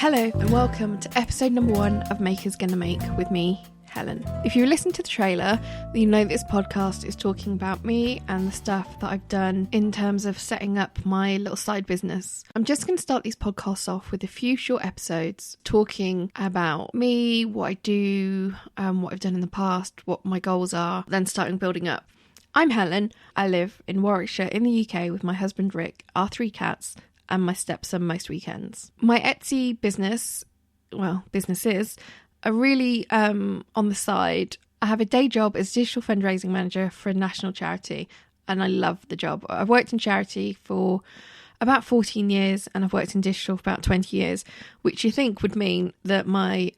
Hello and welcome to episode number 1 of Makers Gonna Make with me, Helen. If you listen to the trailer, then you know that this podcast is talking about me and the stuff that I've done in terms of setting up my little side business. I'm just going to start these podcasts off with a few short episodes talking about me, what I do, what I've done in the past, what my goals are, then starting building up. I'm Helen. I live in Warwickshire in the UK with my husband Rick, our 3 cats, and my stepson most weekends. My Etsy businesses are really on the side. I have a day job as digital fundraising manager for a national charity, and I love the job. I've worked in charity for about 14 years and I've worked in digital for about 20 years, which you think would mean that my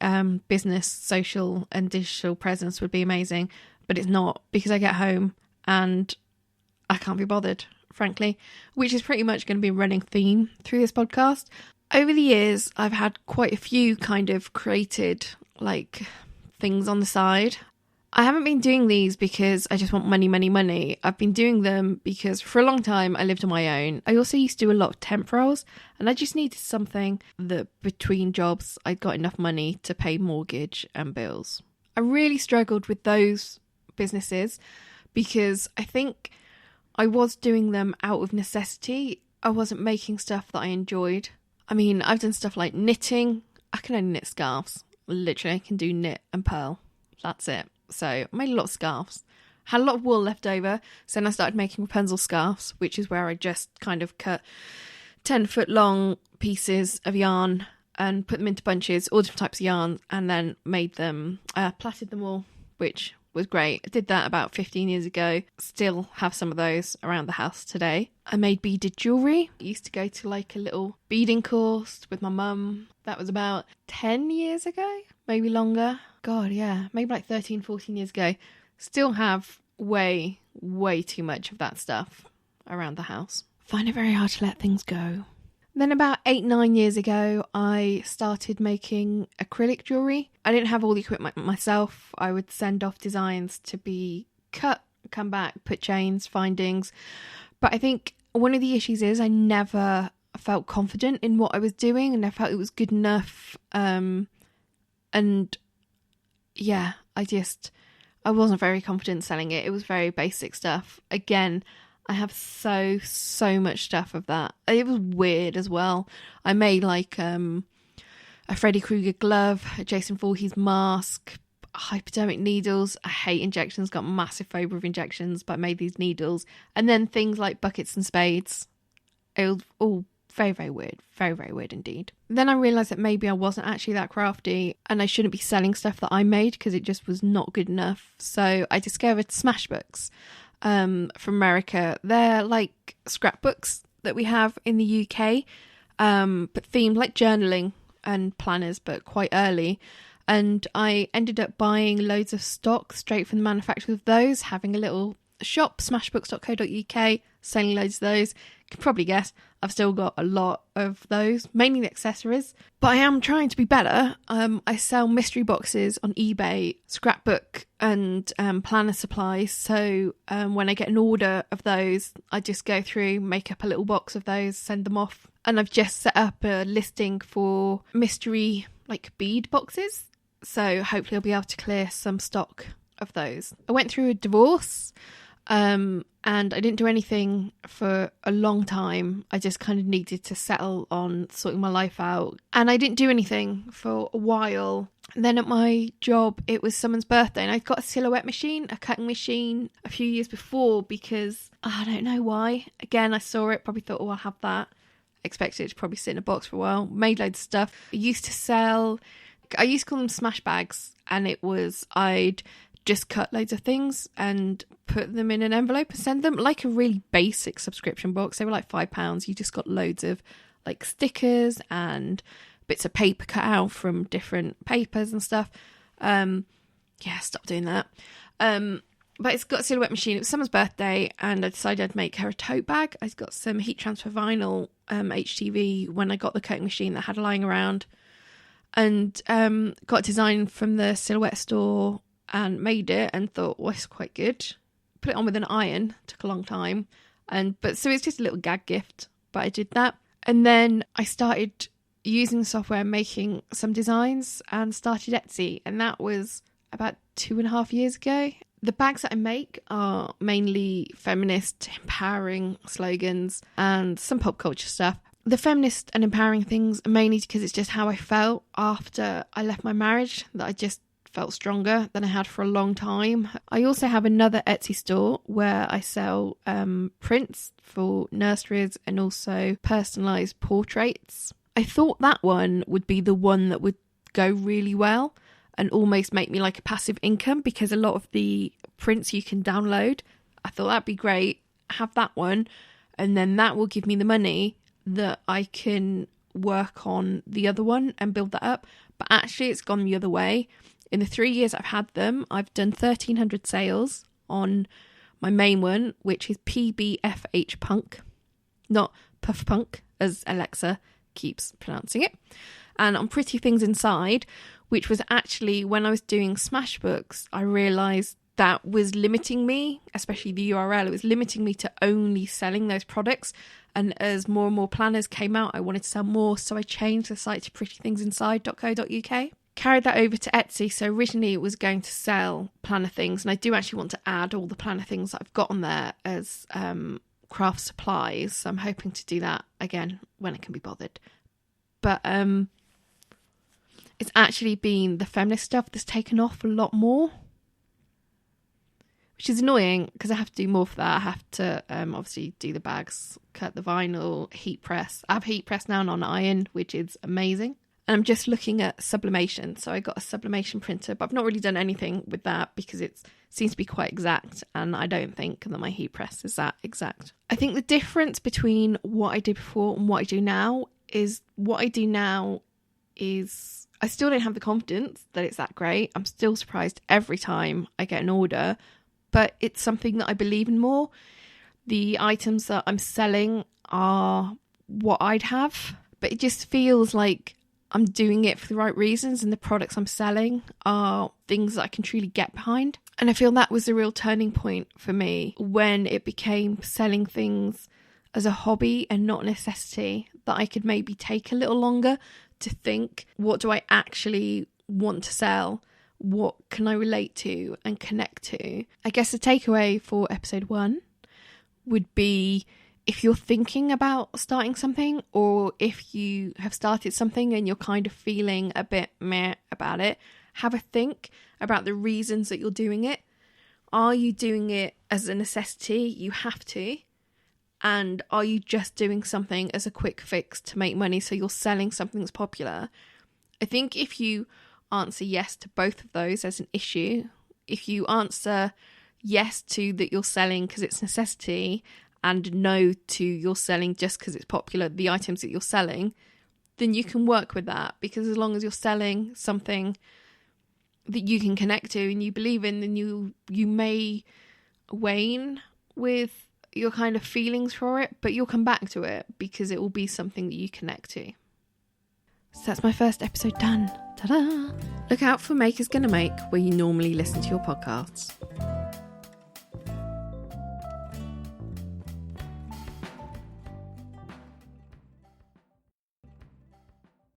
business, social and digital presence would be amazing, but it's not, because I get home and I can't be bothered, frankly, which is pretty much going to be a running theme through this podcast. Over the years, I've had quite a few kind of created things on the side. I haven't been doing these because I just want money. I've been doing them because for a long time I lived on my own. I also used to do a lot of temp roles and I just needed something that between jobs I got enough money to pay mortgage and bills. I really struggled with those businesses because I think I was doing them out of necessity. I wasn't making stuff that I enjoyed. I mean, I've done stuff like knitting. I can only knit scarves. Literally, I can do knit and purl. That's it. So I made a lot of scarves. Had a lot of wool left over. So then I started making Rapunzel scarves, which is where I just kind of cut 10-foot long pieces of yarn and put them into bunches, all different types of yarn, and then made them, plaited them all, which was great. I did that about 15 years ago. Still have some of those around the house today. I made beaded jewellery. I used to go to a little beading course with my mum. That was about 10 years ago, maybe longer. God, yeah, maybe 13, 14 years ago. Still have way too much of that stuff around the house. Find it very hard to let things go. Then about 8-9 years ago, I started making acrylic jewellery. I didn't have all the equipment myself. I would send off designs to be cut, come back, put chains, findings. But I think one of the issues is I never felt confident in what I was doing and I felt it was good enough. I wasn't very confident selling it. It was very basic stuff. Again, I have so much stuff of that. It was weird as well. I made a Freddy Krueger glove, a Jason Voorhees mask, hypodermic needles. I hate injections, got a massive phobia of injections, but I made these needles. And then things like buckets and spades. It was all very weird. Very weird indeed. Then I realised that maybe I wasn't actually that crafty and I shouldn't be selling stuff that I made because it just was not good enough. So I discovered Smashbooks. From America. They're like scrapbooks that we have in the UK, but themed like journaling and planners, but quite early. And I ended up buying loads of stock straight from the manufacturers of those, having a little shop, smashbooks.co.uk, selling loads of those. You can probably guess I've still got a lot of those, mainly the accessories, but I am trying to be better. I sell mystery boxes on eBay, scrapbook and planner supplies. So when I get an order of those, I just go through, make up a little box of those, send them off. And I've just set up a listing for mystery bead boxes. So hopefully I'll be able to clear some stock of those. I went through a divorce. And I didn't do anything for a long time. I just kind of needed to settle on sorting my life out. And I didn't do anything for a while. And then at my job, it was someone's birthday and I got a silhouette machine, a cutting machine a few years before because I don't know why. Again, I saw it, probably thought, oh, I'll have that. Expected it to probably sit in a box for a while. Made loads of stuff. I used to call them smash bags, and it was, I'd just cut loads of things and put them in an envelope and send them, like a really basic subscription box. They were like £5. You just got loads of stickers and bits of paper cut out from different papers and stuff. Stop doing that. But it's got a silhouette machine. It was someone's birthday and I decided I'd make her a tote bag. I got some heat transfer vinyl HTV when I got the cutting machine that I had lying around, and got a design from the silhouette store and made it and thought, well, it's quite good. Put it on with an iron. Took a long time. So it's just a little gag gift, but I did that. And then I started using software, making some designs, and started Etsy. And that was about 2.5 years ago. The bags that I make are mainly feminist, empowering slogans and some pop culture stuff. The feminist and empowering things are mainly because it's just how I felt after I left my marriage, that I just felt stronger than I had for a long time. I also have another Etsy store where I sell prints for nurseries and also personalised portraits. I thought that one would be the one that would go really well and almost make me like a passive income, because a lot of the prints you can download. I thought that'd be great, have that one, and then that will give me the money that I can work on the other one and build that up. But actually it's gone the other way. In the 3 years I've had them, I've done 1,300 sales on my main one, which is PBFH Punk, not Puff Punk as Alexa keeps pronouncing it. And on Pretty Things Inside, which was actually when I was doing Smashbooks, I realised that was limiting me, especially the URL. It was limiting me to only selling those products. And as more and more planners came out, I wanted to sell more. So I changed the site to prettythingsinside.co.uk. Carried that over to Etsy. So originally it was going to sell planner things. And I do actually want to add all the planner things that I've got on there as craft supplies. So I'm hoping to do that again when it can be bothered. But it's actually been the feminist stuff that's taken off a lot more, which is annoying because I have to do more for that. I have to obviously do the bags, cut the vinyl, heat press. I have heat press now and on iron, which is amazing. And I'm just looking at sublimation. So I got a sublimation printer, but I've not really done anything with that because it seems to be quite exact. And I don't think that my heat press is that exact. I think the difference between what I did before and what I do now is what I do now is I still don't have the confidence that it's that great. I'm still surprised every time I get an order, but it's something that I believe in more. The items that I'm selling are what I'd have, but it just feels like I'm doing it for the right reasons, and the products I'm selling are things that I can truly get behind. And I feel that was a real turning point for me when it became selling things as a hobby and not a necessity, that I could maybe take a little longer to think, what do I actually want to sell? What can I relate to and connect to? I guess the takeaway for episode 1 would be, if you're thinking about starting something, or if you have started something and you're kind of feeling a bit meh about it, have a think about the reasons that you're doing it. Are you doing it as a necessity? You have to. And are you just doing something as a quick fix to make money, so you're selling something that's popular? I think if you answer yes to both of those as an issue, if you answer yes to that you're selling because it's necessity, and no to you're selling just because it's popular, the items that you're selling, then you can work with that. Because as long as you're selling something that you can connect to and you believe in, then you may wane with your kind of feelings for it, but you'll come back to it because it will be something that you connect to. So that's my first episode done. Ta-da! Look out for Maker's Gonna Make where you normally listen to your podcasts.